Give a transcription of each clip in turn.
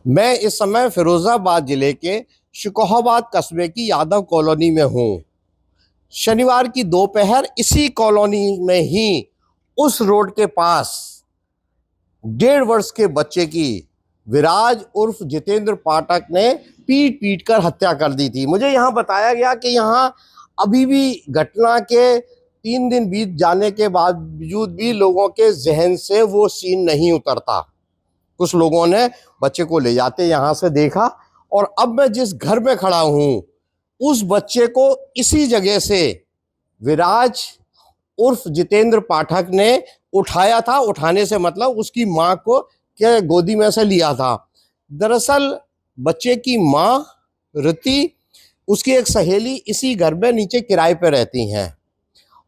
मैं इस समय फिरोजाबाद जिले के शिकोहाबाद कस्बे की यादव कॉलोनी में हूँ। शनिवार की दोपहर इसी कॉलोनी में ही उस रोड के पास 1.5 वर्ष के बच्चे की विराज उर्फ जितेंद्र पाठक ने पीट पीट कर हत्या कर दी थी। मुझे यहाँ बताया गया कि यहाँ अभी भी घटना के 3 दिन बीत जाने के बावजूद भी लोगों के जहन से वो सीन नहीं उतरता। कुछ लोगों ने बच्चे को ले जाते यहाँ से देखा और अब मैं जिस घर में खड़ा हूँ उस बच्चे को इसी जगह से विराज उर्फ जितेंद्र पाठक ने उठाया था। उठाने से मतलब उसकी माँ को के गोदी में से लिया था। दरअसल बच्चे की माँ रति, उसकी एक सहेली इसी घर में नीचे किराए पे रहती हैं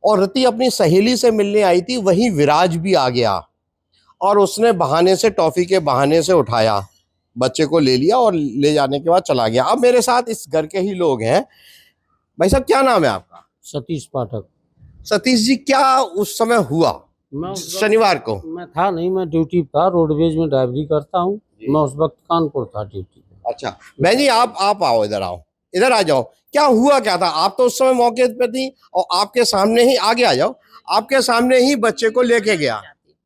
और रति अपनी सहेली से मिलने आई थी। वहीं विराज भी आ गया और उसने बहाने से, टॉफी के बहाने से उठाया, बच्चे को ले लिया और ले जाने के बाद चला गया। अब मेरे साथ इस घर के ही लोग हैं। भाई साहब, क्या नाम है आपका? सतीश पाठक। सतीश जी, क्या उस समय हुआ शनिवार को? मैं था नहीं, मैं ड्यूटी पर था, रोडवेज में ड्राइवरी करता हूँ। मैं उस वक्त कानपुर था ड्यूटी पे। अच्छा बहन जी, आप आओ, इधर आओ, इधर आ जाओ। क्या हुआ क्या था? आप तो उस समय मौके पे थी और आपके सामने ही, आगे आ जाओ, आपके सामने ही बच्चे को लेके गया।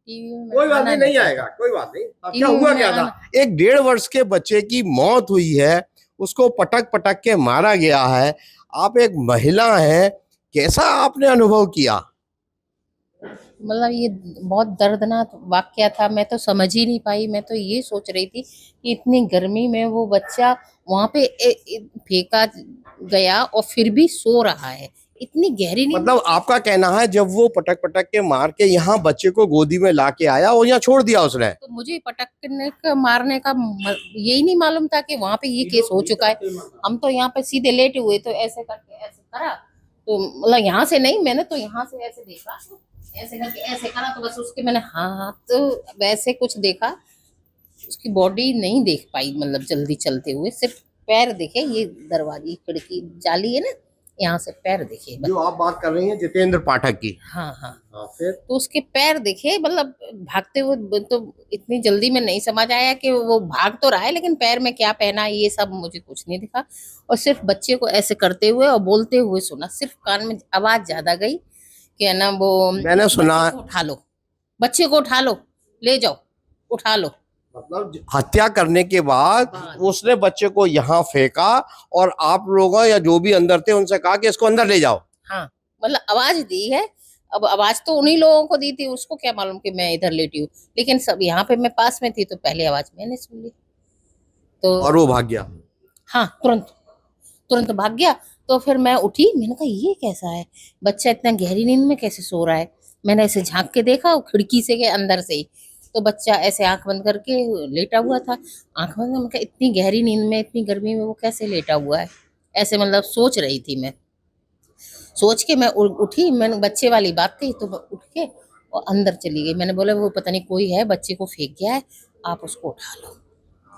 कोई बात नहीं, नहीं आएगा, कोई बात नहीं। अब क्या हुआ क्या था? एक 1.5 वर्ष के बच्चे की मौत हुई है, उसको पटक पटक के मारा गया है। आप एक महिला हैं, कैसा आपने अनुभव किया? मतलब ये बहुत दर्दनाक वाकया था। मैं तो समझ ही नहीं पाई। मैं तो ये सोच रही थी कि इतनी गर्मी में वो बच्चा वहां पे फेंका गया और फिर भी सो रहा है। इतनी गहरी नींद। मतलब आपका कहना है जब वो पटक पटक के मार के यहाँ बच्चे को गोदी में लाके आया और यहाँ छोड़ दिया उसने? तो मुझे पटकने का, मारने का यही नहीं मालूम था कि वहां पे ये केस हो चुका है। हम तो यहाँ पे सीधे लेटे हुए, तो ऐसे करके ऐसे करा, तो मतलब यहाँ से नहीं, मैंने तो यहाँ से ऐसे देखा, ऐसे करके ऐसे करा, तो बस उसके मैंने हाथ तो वैसे कुछ देखा, उसकी बॉडी नहीं देख पाई। मतलब जल्दी चलते हुए सिर्फ पैर दिखे। ये दरवाजे खिड़की जाली है ना, यहाँ से पैर दिखे। जो आप बात कर रही हैं जितेंद्र पाठक की? हाँ हाँ। फिर तो उसके पैर दिखे, मतलब भागते हुए। तो इतनी जल्दी में नहीं समझ आया कि वो भाग तो रहा है, लेकिन पैर में क्या पहना है ये सब मुझे कुछ नहीं दिखा। और सिर्फ बच्चे को ऐसे करते हुए और बोलते हुए सुना। सिर्फ कान में आवाज ज्यादा गई कि है ना, वो मैंने सुना, उठा लो बच्चे को, उठा लो, ले जाओ, उठा लो। मतलब हत्या करने के बाद उसने बच्चे को यहाँ फेंका और आप लोगों या जो भी अंदर थे उनसे कहा कि इसको अंदर ले जाओ। हाँ, मतलब आवाज दी है। अब आवाज तो उन्हीं लोगों को दी थी, उसको क्या मालूम कि मैं इधर लेटी हूँ। लेकिन सब यहाँ पे मैं पास में थी, तो पहले आवाज मैंने सुन ली। तो और वो भाग गया? हाँ, तुरंत तुरंत भाग गया। तो फिर मैं उठी, मैंने कहा ये कैसा है, बच्चा इतना गहरी नींद में कैसे सो रहा है। मैंने ऐसे झांक के देखा खिड़की से के अंदर से ही, तो बच्चा ऐसे आंख बंद करके लेटा हुआ था। आंख बंद, मैं कहा इतनी गहरी नींद में, इतनी गर्मी में वो कैसे लेटा हुआ है। ऐसे मतलब सोच रही थी मैं। सोच के मैं उठी, मैंने बच्चे वाली बात थी, तो मैं उठ के और अंदर चली गई। मैंने बोला वो पता नहीं कोई है, बच्चे को फेंक गया है, आप उसको उठा लो।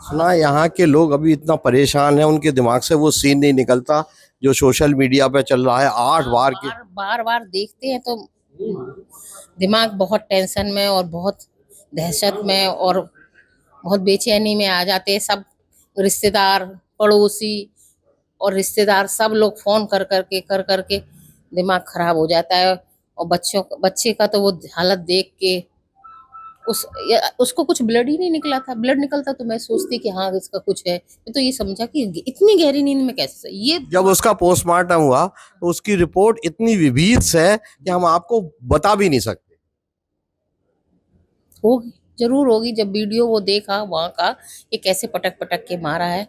सुना यहाँ के लोग अभी इतना परेशान है, उनके दिमाग से वो सीन नहीं निकलता जो सोशल मीडिया पे चल रहा है। 8 बार की बार बार देखते हैं तो दिमाग बहुत टेंशन में और बहुत दहशत में और बहुत बेचैनी में आ जाते हैं। सब रिश्तेदार, पड़ोसी और रिश्तेदार सब लोग फोन कर करके दिमाग खराब हो जाता है। और बच्चे का तो वो हालत देख के उसको कुछ ब्लड ही नहीं निकला था। ब्लड निकलता तो मैं सोचती कि हाँ इसका कुछ है। मैं तो ये समझा कि इतनी गहरी नींद में कैसे। ये जब उसका पोस्टमार्टम हुआ तो उसकी रिपोर्ट इतनी विभीत है कि हम आपको बता भी नहीं सकते। होगी, जरूर होगी। जब वीडियो वो देखा वहाँ का, ये कैसे पटक पटक के मारा है,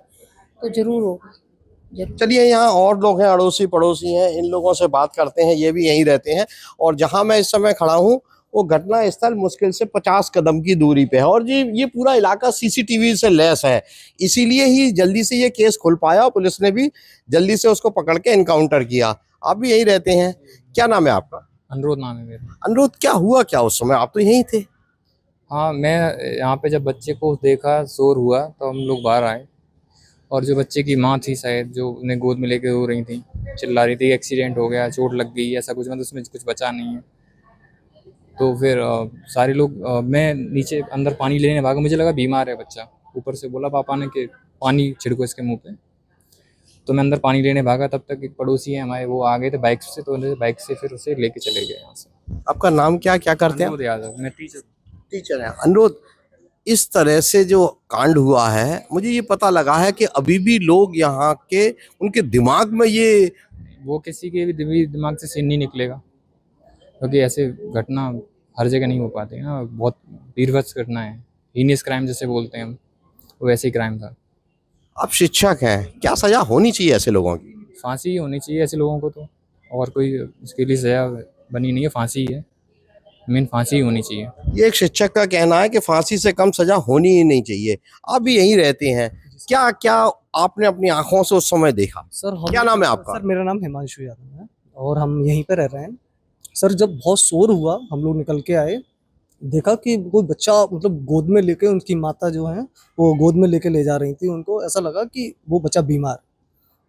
तो जरूर होगा। चलिए, यहाँ और लोग हैं, अड़ोसी पड़ोसी हैं, इन लोगों से बात करते हैं। ये भी यहीं रहते हैं और जहां मैं इस समय खड़ा हूँ वो घटना स्थल मुश्किल से 50 कदम की दूरी पे है और जी ये पूरा इलाका सीसीटीवी से लैस है। इसीलिए ही जल्दी से ये केस खुल पाया और पुलिस ने भी जल्दी से उसको पकड़ के एनकाउंटर किया। आप भी यहीं रहते हैं, क्या नाम है आपका? अनुरोध नाम है मेरा। अनुरोध, क्या हुआ क्या उस समय? आप तो यहीं थे। हाँ, मैं यहाँ पे जब बच्चे को देखा, शोर हुआ, तो हम लोग बाहर आए और जो बच्चे की माँ थी शायद, जो उन्हें गोद में लेके रो रही थी, चिल्ला रही थी एक्सीडेंट हो गया, चोट लग गई, ऐसा कुछ, मतलब उसमें कुछ बचा नहीं है। तो फिर सारे लोग, मैं नीचे अंदर पानी लेने भागा, मुझे लगा बीमार है बच्चा, ऊपर से बोला पापा ने कि पानी छिड़को इसके मुंह पे। तो मैं अंदर पानी लेने भागा, तब तक एक पड़ोसी है हमारे, वो आ गए थे बाइक से, तो उन्होंने बाइक से फिर उसे लेके चले गए यहाँ से। आपका नाम क्या करते हैं? अनुरोध यादव, मैं टीचर। टीचर है। अनुरोध, इस तरह से जो कांड हुआ है, मुझे ये पता लगा है कि अभी भी लोग यहाँ के, उनके दिमाग में ये, वो किसी के भी दिमाग से सीन नहीं निकलेगा, क्योंकि ऐसे घटना हर जगह नहीं हो पाती ना। बहुत बीभत्स घटना है, हीनियस क्राइम जैसे बोलते हैं हम, वो वैसे ही क्राइम था। आप शिक्षक हैं, क्या सजा होनी चाहिए ऐसे लोगों की? फांसी ही होनी चाहिए ऐसे लोगों को, तो और कोई इसके लिए सजा बनी नहीं है, फांसी ही है, मेन फांसी ही होनी चाहिए। ये एक शिक्षक का कहना है कि फांसी से कम सजा होनी ही नहीं चाहिए। आप भी यहीं रहते हैं, क्या क्या आपने अपनी आंखों से उस समय देखा? सर क्या नाम है आपका? सर मेरा नाम हिमांशु यादव है और हम यहीं पे रह रहे हैं। सर जब बहुत शोर हुआ, हम लोग निकल के आए, देखा कि कोई बच्चा मतलब गोद में लेके, उनकी माता जो है वो गोद में लेके ले जा रही थी उनको। ऐसा लगा कि वो बच्चा बीमार।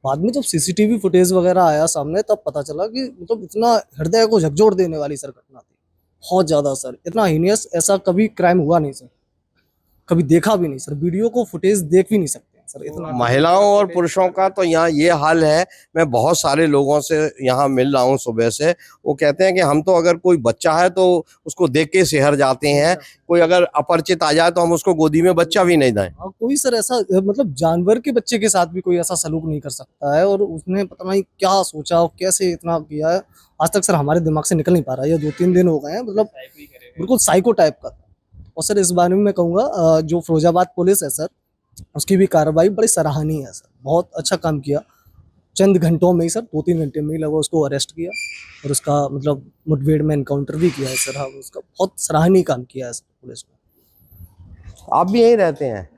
बाद में जब सीसीटीवी फुटेज वगैरह आया सामने, तब पता चला कि मतलब इतना हृदय को झकझोर देने वाली सर घटना थी, बहुत ज्यादा सर। इतना हीनियस ऐसा कभी क्राइम हुआ नहीं सर, कभी देखा भी नहीं सर। वीडियो को फुटेज देख भी नहीं सकते सर, इतना। महिलाओं और पुरुषों का तो यहाँ ये हाल है। मैं बहुत सारे लोगों से यहाँ मिल रहा हूँ सुबह से, वो कहते हैं कि हम तो अगर कोई बच्चा है तो उसको देख के शहर जाते हैं, कोई अगर अपरिचित आ जाए तो हम उसको गोदी में बच्चा भी नहीं दें। कोई सर ऐसा मतलब जानवर के बच्चे के साथ भी कोई ऐसा सलूक नहीं कर सकता है, और उसने पता नहीं क्या सोचा और कैसे इतना किया है, आज तक सर हमारे दिमाग से निकल नहीं पा रहा है। ये 2-3 दिन हो गए हैं, मतलब बिल्कुल साइको टाइप का। और सर इस बारे में मैं कहूँगा, जो फिरोजाबाद पुलिस है सर, उसकी भी कार्रवाई बड़ी सराहनीय है सर, बहुत अच्छा काम किया। चंद घंटों में ही सर, 2-3 घंटे में ही लगा उसको अरेस्ट किया, और उसका मतलब मुठभेड़ में एनकाउंटर भी किया है सर। हाँ, उसका बहुत सराहनीय काम किया है सर पुलिस ने। आप भी यहीं रहते हैं?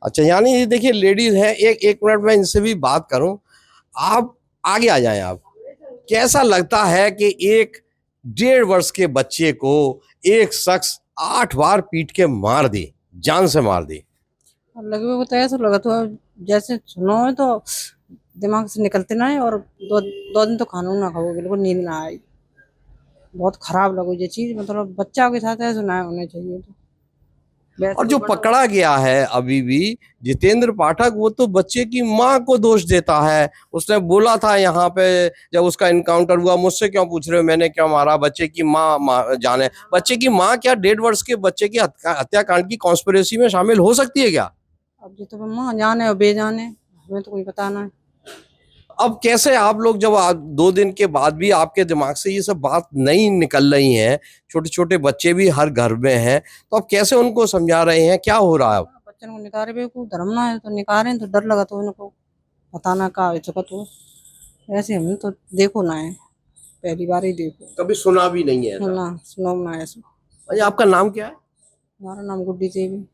अच्छा, यानी ये देखिए लेडीज हैं, एक मिनट में इनसे भी बात करूं। आप आगे आ जाएं। आप, कैसा लगता है कि एक 1.5 वर्ष के बच्चे को एक शख्स 8 बार पीट के मार दी, जान से मार दी? लगे हुए तो ऐसा लगा तो जैसे सुनो है तो दिमाग से निकलते ना है, और दो दिन तो खाना ना खाओ, बिल्कुल नींद ना आई। बहुत खराब लगो ये चीज, मतलब बच्चा के साथ ऐसा ना होना चाहिए। तो और जो पकड़ा गया है अभी भी जितेंद्र पाठक, वो तो बच्चे की माँ को दोष देता है। उसने बोला था यहाँ पे जब उसका इनकाउंटर हुआ, मुझसे क्यों पूछ रहे हो, मैंने क्यों मारा, बच्चे की माँ जाने। बच्चे की माँ क्या 1.5 वर्ष के बच्चे की हत्याकांड की कॉन्स्पिरेसी में शामिल हो सकती है क्या? अब जी तो माँ जाने और बेजाने, हमें तो कोई पता ना है। अब कैसे आप लोग, जब 2 दिन के बाद भी आपके दिमाग से ये सब बात नहीं निकल रही है, छोटे छोटे बच्चे भी हर घर में हैं, तो आप कैसे उनको समझा रहे हैं, क्या हो रहा है? बच्चन को निकाले बेवकूफ, धर्म ना है तो निकाले, तो डर लगा तो उनको पता ना का तो ऐसे हम तो देखो ना है, पहली बार ही देखो, कभी सुना भी नहीं है? सुनो ना ऐसा। अच्छा, आपका नाम क्या है? हमारा नाम गुड्डी देवी।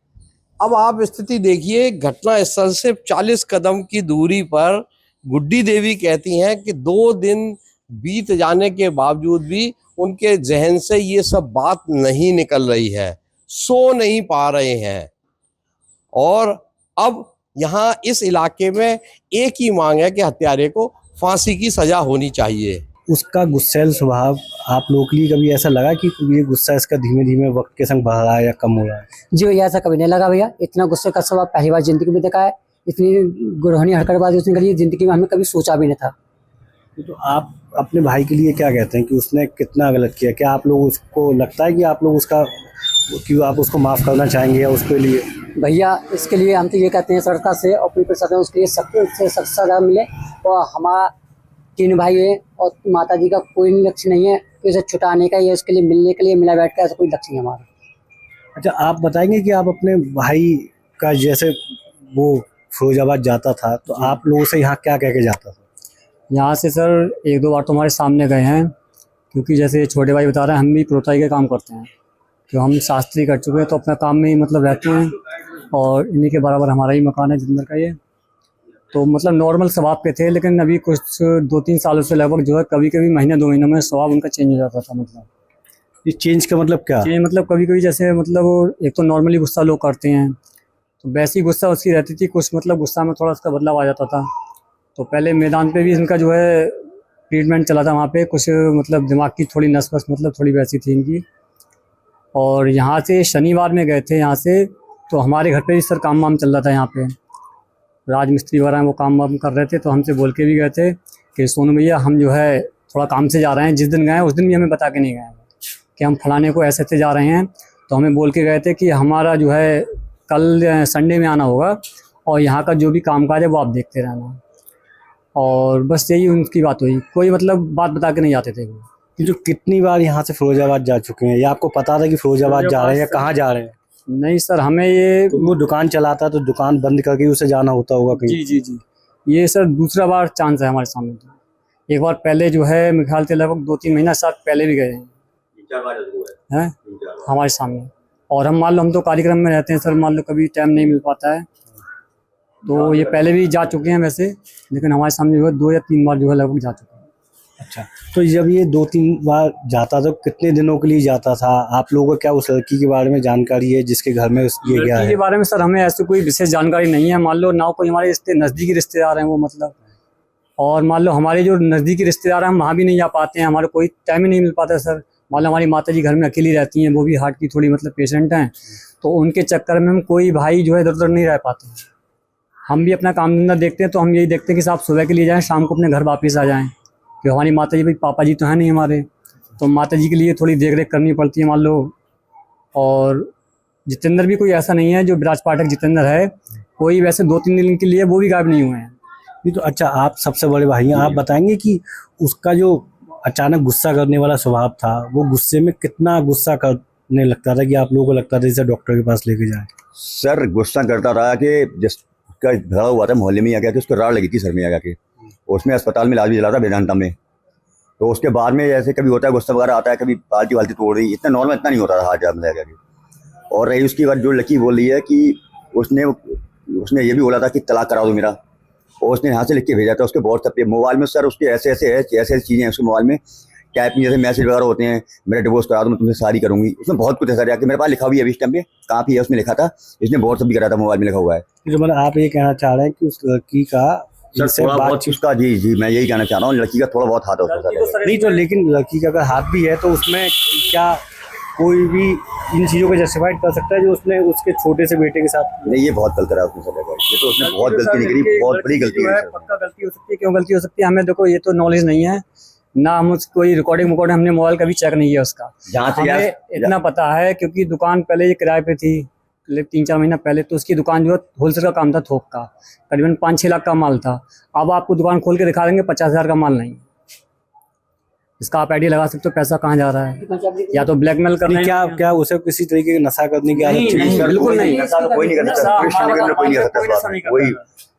अब आप स्थिति देखिए, घटना स्थल से 40 कदम की दूरी पर गुड्डी देवी कहती हैं कि 2 दिन बीत जाने के बावजूद भी उनके जहन से ये सब बात नहीं निकल रही है, सो नहीं पा रहे हैं। और अब यहाँ इस इलाके में एक ही मांग है कि हत्यारे को फांसी की सजा होनी चाहिए। उसका गुस्सैल स्वभाव आप लोगों के लिए कभी ऐसा लगा कि ये गुस्सा इसका धीमे धीमे वक्त के संग बढ़ रहा है या कम हो रहा है? जी भैया, ऐसा कभी नहीं लगा भैया। इतना गुस्से का स्वभाव पहली बार जिंदगी में देखा है। इतनी गुरहनी हरकतबाजी उसने करी, जिंदगी में हमें कभी सोचा भी नहीं था। तो आप अपने भाई के लिए क्या कहते हैं कि उसने कितना गलत किया? क्या आप लोग उसको लगता है कि आप लोग उसका, कि आप उसको माफ़ करना चाहेंगे या उसके लिए? भैया इसके लिए हम तो ये कहते हैं सरकार से और पुलिस प्रशासन उसके लिए सख्त सजा मिले। और हमारा 3 भाई है और माता जी का कोई लक्ष्य नहीं है कि उसे छुटाने का, या उसके लिए मिलने के लिए मिला बैठ का, ऐसा कोई लक्ष्य नहीं हमारा। अच्छा, आप बताएंगे कि आप अपने भाई का, जैसे वो फिरोजाबाद जाता था तो आप लोगों से यहाँ क्या कह के जाता था? यहाँ से सर 1-2 बार तो हमारे सामने गए हैं, क्योंकि जैसे छोटे भाई बता रहे हैं, हम भी प्रोताई का काम करते हैं, तो हम शास्त्री कर चुके हैं, तो अपना काम में ही मतलब रहते हैं, और इन्हीं के बराबर हमारा ही मकान है जिंदर का ये। तो मतलब नॉर्मल स्वभाव के थे, लेकिन अभी कुछ 2-3 सालों से लगभग जो है कभी कभी महीने 2 महीनों में स्वभाव उनका चेंज हो जाता था। मतलब ये चेंज का मतलब क्या? चेंज मतलब कभी कभी जैसे मतलब एक तो नॉर्मली गुस्सा लोग करते हैं, तो वैसी गुस्सा उसकी रहती थी, कुछ मतलब गुस्सा में थोड़ा उसका बदलाव आ जाता था। तो पहले मैदान पे भी इनका जो है ट्रीटमेंट चला था, वहाँ पे कुछ मतलब दिमाग की थोड़ी नस मतलब थोड़ी वैसी थी इनकी। और यहाँ से शनिवार में गए थे यहाँ से, तो हमारे घर पे भी सर काम वाम चल रहा था यहाँ पे, राजमिस्त्री वगैरह वो काम वाम कर रहे थे, तो हमसे बोल के भी गए थे कि सोनू भैया हम जो है थोड़ा काम से जा रहे हैं। जिस दिन गए उस दिन भी हमें बता के नहीं गए कि हम फलाने को ऐसे जा रहे हैं, तो हमें बोल के गए थे कि हमारा जो है कल संडे में आना होगा और यहाँ का जो भी कामकाज है वो आप देखते रहना। और बस यही उनकी बात हुई, कोई मतलब बात बता के नहीं आते थे वो। ये जो कितनी बार यहाँ से फिरोजाबाद जा चुके हैं, या आपको पता था कि फिरोजाबाद जा रहे हैं या कहाँ जा रहे हैं? नहीं सर, हमें ये तो वो दुकान चलाता तो दुकान बंद करके उसे जाना होता होगा कहीं। जी ये सर दूसरा बार चांस है हमारे सामने। तो एक बार पहले जो है मेरे ख्याल से लगभग 2-3 महीना साथ पहले भी गए हैं हमारे सामने। और हम मान लो हम तो कार्यक्रम में रहते हैं सर, मान लो कभी टाइम नहीं मिल पाता है, तो ये पहले भी जा चुके हैं वैसे, लेकिन हमारे सामने जो है 2 या 3 बार जो है लगभग जा चुके हैं। अच्छा, तो जब ये 2-3 बार जाता तो कितने दिनों के लिए जाता था? आप लोगों को क्या उस लड़की के बारे में जानकारी है जिसके घर में ये गया लड़की है? के बारे में सर हमें ऐसी कोई विशेष जानकारी नहीं है। मान लो ना कोई हमारे नज़दीकी रिश्तेदार हैं वो मतलब, और मान लो हमारे जो नज़दीकी रिश्तेदार हैं हम वहाँ भी नहीं जा पाते हैं, हमारे कोई टाइम ही नहीं मिल पाता सर। मान लो हमारी माता जी घर में अकेली रहती हैं, वो भी हार्ट की थोड़ी मतलब पेशेंट हैं, तो उनके चक्कर में हम कोई भाई जो है इधर उधर नहीं रह पाते। हम भी अपना काम धंधा देखते हैं, तो हम यही देखते हैं कि साहब सुबह के लिए जाएँ, शाम को अपने घर वापस आ जाएँ। कि हमारी माता जी भाई पापा जी तो हैं नहीं हमारे, तो माता जी के लिए थोड़ी देख रेख करनी पड़ती है मान लो। और जितेंद्र भी कोई ऐसा नहीं है, जो विराज पाठक जितेंद्र है, कोई वैसे 2-3 दिन के लिए वो भी गायब नहीं हुए हैं। ये तो अच्छा, आप सबसे बड़े भाई हैं, आप बताएंगे कि उसका जो अचानक गुस्सा करने वाला स्वभाव था, वो गुस्से में कितना गुस्सा करने लगता था कि आप लोगों को लगता था जैसे डॉक्टर के पास लेके जाए? सर गुस्सा करता रहा कि जिसका झगड़ा हुआ था मोहल्ले में आ गया कि उसको राड़ लगी थी सर में आ गया, उसमें अस्पताल में इलाज भी चला था वेदांता में। तो उसके बाद में जैसे कभी होता है गुस्सा वगैरह आता है, कभी बाल्टी वाल्टी तोड़ रही, इतना नॉर्मल इतना नहीं होता था हाथ जाम लगा के। और रही उसकी बात जो लड़की बोल रही है कि उसने ये भी बोला था कि तलाक करा दो मेरा, और उसने यहाँ से लिख के भेजा था उसके बहुत सब मोबाइल में सर, उसके ऐसे चीज़ें हैं उसके मोबाइल में, टाइप में जैसे मैसेज वगैरह होते हैं, मेरा डिवोर्स करा दो मैं तुमसे शादी करूंगी, उसमें बहुत कुछ ऐसा कि मेरे पास लिखा हुआ है अभी इस टाइम पे, कहाँ पे है उसमें लिखा था, इसने बहुत सब भी करा था, मोबाइल में लिखा हुआ है। जो मतलब आप ये कहना चाह रहे हैं कि उस लड़की का सर थोड़ा बहुत उसका, जी मैं यही कहना चाह रहा हूँ, लड़की का थोड़ा बहुत हाथ है उसके साथ। नहीं तो लेकिन लड़की का अगर हाथ भी है तो उसमें क्या कोई भी इन चीज़ों को जस्टिफाइड कर सकता है जो उसने उसके छोटे से बेटे के साथ? नहीं, ये बहुत गलत रहा उसने सर, ये तो उसने बहुत गलती नहीं करी, बहुत बड़ी गलती है। पक्का गलती हो सकती है, क्यों गलती हो सकती है हमें देखो ये तो नॉलेज नहीं है ना, हम कोई रिकॉर्डिंग हमने मोबाइल का भी चेक नहीं किया उसका। जहाँ से हमें इतना पता है क्योंकि दुकान पहले ये किराए पे थी 3-4 महीना पहले, तो उसकी दुकान जो है होलसेल का काम था, थोक का, करीबन 5-6 लाख का माल था। अब आपको दुकान खोल के दिखा देंगे 50,000 का माल नहीं। इसका आप आइडिया लगा सकते हो पैसा कहाँ जा रहा है, या तो ब्लैकमेल कर रहे हैं। क्या उसे किसी तरीके का नशा करने की आदत थी? बिल्कुल नहीं, नशा तो कोई नहीं कर सकता, कोई नहीं कर सकता, कोई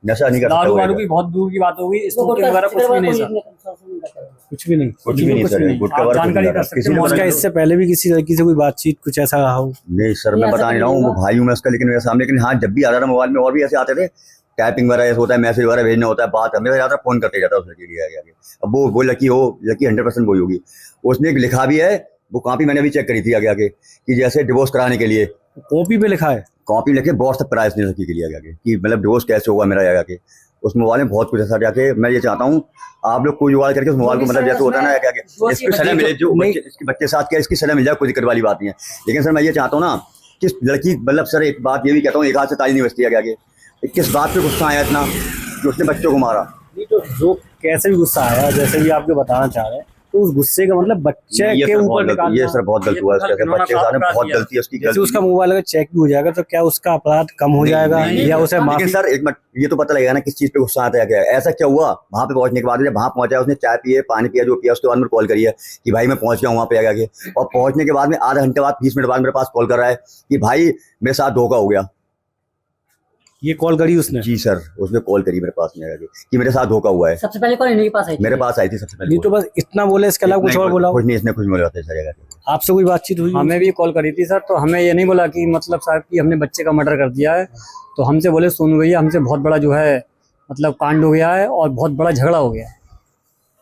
नशा नहीं कर सकता। दारू वारू की बहुत दूर की बात होगी, स्मोकिंग वगैरह कुछ भी नहीं सर, कुछ भी नहीं, कुछ भी नहीं सर, गुटखा वगैरह जानकारी कर सकते हैं। उसका इससे पहले भी किसी लड़की से कोई बातचीत कुछ ऐसा रहा हो? नहीं सर, मैं बता नहीं रहा हूँ, वो भाई हूँ मैं उसका, लेकिन मेरे सामने, लेकिन हाँ जब भी आता था मोबाइल में और भी ऐसे आते थे, टाइपिंग वगैरह ऐसा होता है, मैसेज वगैरह भेजना होता है, बात हमें ज़्यादा फोन करते जाता है उस लड़की के आगे। अब वो लड़की 100% वही होगी। उसने एक लिखा भी है, वो कॉपी मैंने भी चेक करी थी आगे कि जैसे डिवोर्स कराने के लिए कॉपी पे लिखा है, कॉपी लिखे व्हाट्सएप कराया इसने लड़की के लिए आगे कि मतलब डिवोर्स कैसे होगा मेरा आगे। उस मोबाइल में बहुत कुछ ऐसा जाके, मैं ये चाहता हूँ आप लोग कोई जुगाड़ करके उस मोबाइल को, मतलब जैसे होता है ना क्या इसकी सजा मिले, जो इसके बच्चे साथ क्या इसकी सजा मिल जाए, कोई दिक्कत वाली बात नहीं है। लेकिन सर मैं ये चाहता हूँ ना कि लड़की, मतलब सर एक बात ये भी कहता हूँ, एक हाथ से ताली नहीं बजती है आगे। किस बात पे गुस्सा आया इतना कि उसने बच्चों को मारा? नहीं तो जो कैसे भी गुस्सा आया, जैसे भी आपको बताना चाह रहे हैं, तो उस गुस्से का मतलब बच्चे के ऊपर निकालना, ये सर बहुत गलत हुआ है, बच्चे के साथ में बहुत गलती है उसकी। जैसे उसका मोबाइल अगर चेक भी हो जाएगा तो क्या उसका अपराध कम हो जाएगा या उसे माफी? सर एक मिनट, ये तो पता लगेगा ना किस चीज पे गुस्सा आता है, क्या ऐसा क्या हुआ। वहां पे पहुंचने के बाद जब वहां पहुंचा, उसने चाय पिए, पानी पिया, जो पिया, उसके बाद मेरे कॉल करी है कि भाई मैं पहुंच गया वहां पे आगे। और पहुंचने के बाद में आधा घंटे बाद 20 मिनट बाद मेरे पास कॉल कर रहा है कि भाई मेरे साथ धोखा हो गया। ये कॉल करी उसने? जी सर, उसने कॉल करी मेरे पास में आके कि मेरे साथ धोखा हुआ है। सबसे पहले कॉल इन्हीं के पास आई थी, मेरे पास आई थी सबसे पहले। नहीं तो बस इतना बोले, इसके अलावा कुछ और बोला? कुछ नहीं, इसने कुछ बोला था सर। आपसे कोई बातचीत हुई? हमें भी कॉल करी थी सर, तो हमें ये नहीं बोला कि मतलब साहब कि हमने बच्चे का मर्डर कर दिया है, तो हमसे बोले सोनू भैया हमसे बहुत बड़ा जो है मतलब कांड हो गया है और बहुत बड़ा झगड़ा हो गया है।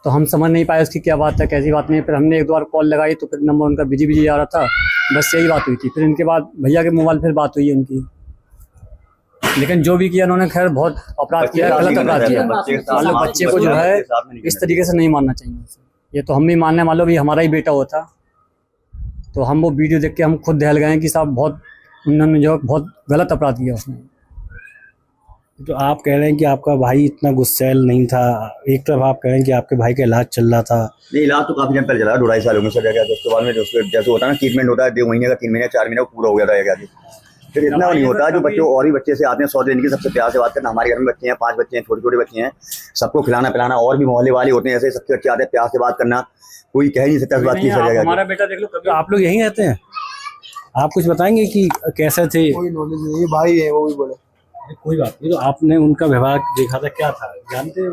तो हम समझ नहीं पाए उसकी क्या बात है, कैसी बात नहीं। फिर हमने 1-2 बार कॉल लगाई तो फिर नंबर उनका बिजी आ रहा था, बस यही बात हुई थी। फिर इनके बाद भैया के मोबाइल फिर बात हुई है उनकी, लेकिन जो भी किया उन्होंने खैर बहुत अपराध किया, गलत अपराध किया। मतलब बच्चे को जो है इस तरीके से नहीं मानना चाहिए। ये तो हम भी मानने, मान लो भी हमारा ही बेटा होता तो हम वो वीडियो देख के हम खुद दहल गए कि साहब बहुत उन्होंने जो बहुत गलत अपराध किया उसने। तो आप कह रहे हैं कि आपका भाई इतना गुस्सैल नहीं था, एक तरफ आप कह रहे हैं कि आपके भाई का इलाज चल रहा था। नहीं, इलाज तो काफी टाइम पहले चला, 2-2.5 साल हो गए सर। क्या तो उसके बाद में जैसे होता है ना ट्रीटमेंट होता है 2 महीने का, 3 महीने 4 महीने पूरा हो गया था। क्या फिर इतना नहीं होता जो बच्चों और भी बच्चे से आते हैं 100 दिन की, सबसे प्यार से बात करना। हमारे घर में बच्चे हैं, 5 बच्चे हैं, छोटे छोटे बच्चे हैं, सबको खिलाना पिलाना। और भी मोहल्ले वाले होते हैं ऐसे, सबके बच्चे आते हैं, प्यार से बात करना, कोई कह नहीं सकता इस बात की सर। हमारा बेटा देख लो कभी। आप लोग यहीं रहते हैं, आप कुछ बताएंगे कि कैसे थे? कोई नॉलेज नहीं, भाई है वो भी बड़े। कोई बात नहीं, तो आपने उनका व्यवहार देखा था, क्या था जानते हो?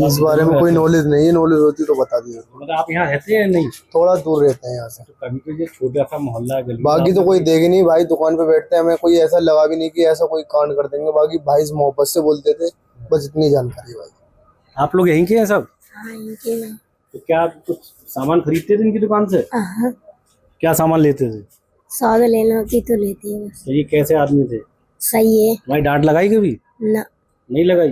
इस बारे में कोई नॉलेज नहीं है, नॉलेज होती तो बता दीजिए। मतलब आप यहाँ रहते हैं? नहीं, थोड़ा दूर रहते हैं यहाँ से। तो कभी तो ये छोटा सा मोहल्ला गली, बाकी तो कोई देखे नहीं भाई, दुकान पे बैठते हैं, हमें कोई ऐसा लगा भी नहीं कि ऐसा कोई कांड कर देंगे। बाकी भाई से मोहब्बत से बोलते थे, बस इतनी जानकारी भाई। आप लोग यहीं के हैं सब? हाँ, इनके में। तो क्या आप कुछ सामान खरीदते थे इनकी दुकान से? हाँ, क्या सामान लेते थे? सौदा लेना होती तो लेती है बस। तो ये कैसे आदमी थे? सही है भाई डांट लगाई कभी? ना, नहीं लगाई।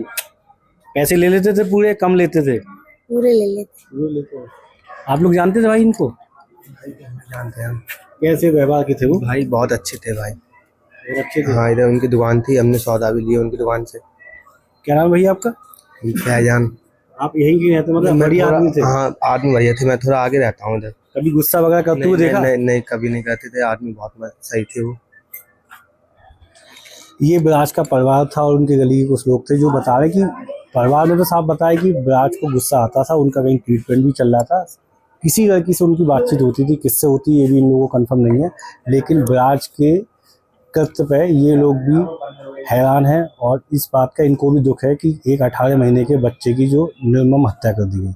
पैसे ले लेते थे पूरे, कम लेते थे? पूरे ले लेते। पूरे लेते थे। आप लोग जानते थे भाई इनको? जानते हैं हम। कैसे व्यवहार के थे वो? भाई बहुत अच्छे थे भाई, बहुत अच्छे थे। हाँ इधर उनकी दुकान थी, हमने सौदा भी लिया उनकी दुकान से। क्या नाम है भैया आपका? फैजान। आप यहीं के रहते, मतलब बढ़िया आदमी थे? हाँ आदमी बढ़िया थे, मैं थोड़ा आगे रहता हूँ इधर। कभी गुस्सा वगैरह करते हुए देखा? नहीं, कभी नहीं करते थे, आदमी बहुत सही थे वो। ये ब्राज का परिवार था और उनके गली के कुछ लोग थे जो बता रहे कि परिवार ने तो साफ बताया कि ब्राज को गुस्सा आता था, उनका कहीं ट्रीटमेंट भी चल रहा था, किसी लड़की से उनकी बातचीत होती थी, किससे होती ये भी इन लोगों को कंफर्म नहीं है। लेकिन ब्राज के कृत्य पे ये लोग भी हैरान हैं और इस बात का इनको भी दुख है कि एक 18 महीने के बच्चे की जो निर्मम हत्या कर दी गई।